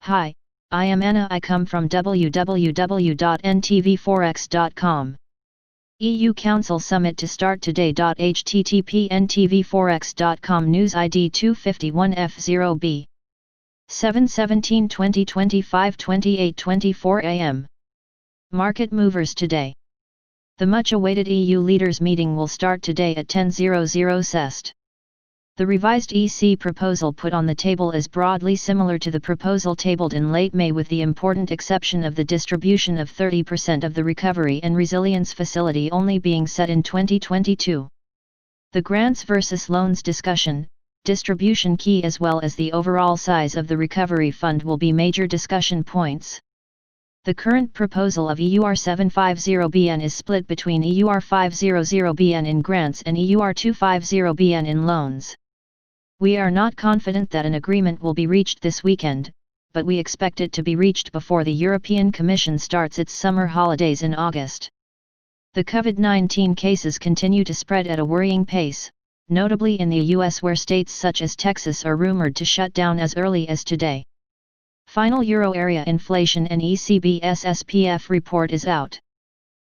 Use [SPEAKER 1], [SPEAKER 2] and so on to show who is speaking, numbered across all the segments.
[SPEAKER 1] Hi, I am Anna. I come from www.ntvforex.com. EU Council Summit to start today. http ntvforex.com News ID 251F0B 7/17/2025 28:24 am. Market movers today. The much-awaited EU leaders meeting will start today at 10:00 CEST. The revised EC proposal put on the table is broadly similar to the proposal tabled in late May, with the important exception of the distribution of 30% of the Recovery and Resilience Facility only being set in 2022. The grants versus loans discussion, distribution key as well as the overall size of the Recovery Fund will be major discussion points. The current proposal of EUR750BN is split between EUR500BN in grants and EUR250BN in loans. We are not confident that an agreement will be reached this weekend, but we expect it to be reached before the European Commission starts its summer holidays in August. The COVID-19 cases continue to spread at a worrying pace, notably in the US, where states such as Texas are rumored to shut down as early as today. Final Euro area inflation and ECB's SPF report is out.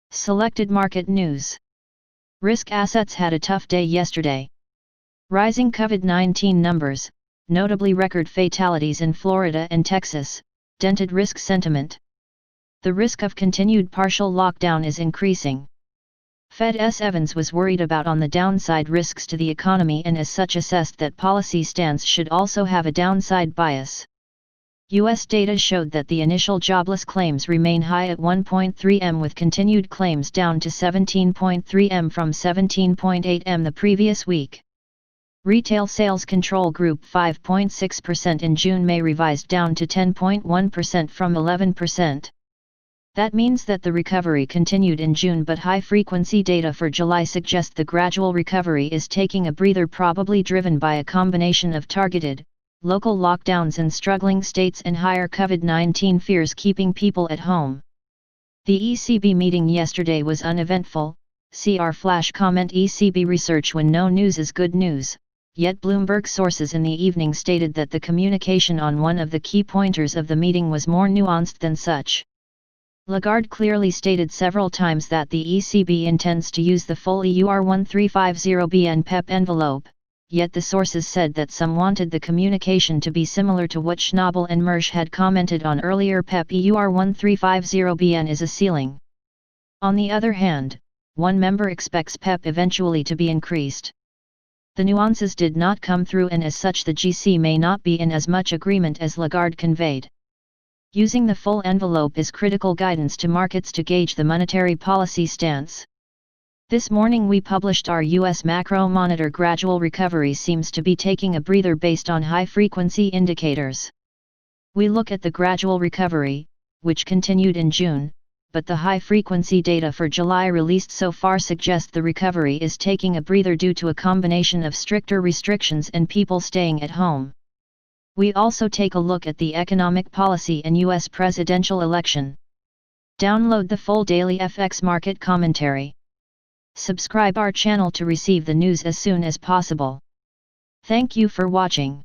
[SPEAKER 1] Selected market news. Risk assets had a tough day yesterday. Rising COVID-19 numbers, notably record fatalities in Florida and Texas, dented risk sentiment. The risk of continued partial lockdown is increasing. Fed's Evans was worried about on the downside risks to the economy and as such assessed that policy stance should also have a downside bias. US data showed that the initial jobless claims remain high at 1.3 m, with continued claims down to 17.3 m from 17.8 m the previous week. Retail sales control group 5.6% in June, May revised down to 10.1% from 11%. That means that the recovery continued in June, but high-frequency data for July suggest the gradual recovery is taking a breather, probably driven by a combination of targeted, local lockdowns in struggling states and higher COVID-19 fears keeping people at home. The ECB meeting yesterday was uneventful. See our flash comment: ECB research when no news is good news. Yet Bloomberg sources in the evening stated that the communication on one of the key pointers of the meeting was more nuanced than such. Lagarde clearly stated several times that the ECB intends to use the full EUR1350BN PEP envelope, yet the sources said that some wanted the communication to be similar to what Schnabel and Mersch had commented on earlier. PEP EUR1350BN is a ceiling. On the other hand, one member expects PEP eventually to be increased. The nuances did not come through, and as such the GC may not be in as much agreement as Lagarde conveyed. Using the full envelope is critical guidance to markets to gauge the monetary policy stance. This morning we published our US macro monitor. Gradual recovery seems to be taking a breather based on high-frequency indicators. We look at the gradual recovery, which continued in June, but the high-frequency data for July released so far suggest the recovery is taking a breather due to a combination of stricter restrictions and people staying at home. We also take a look at the economic policy and US presidential election. Download the full daily FX market commentary. Subscribe our channel to receive the news as soon as possible. Thank you for watching.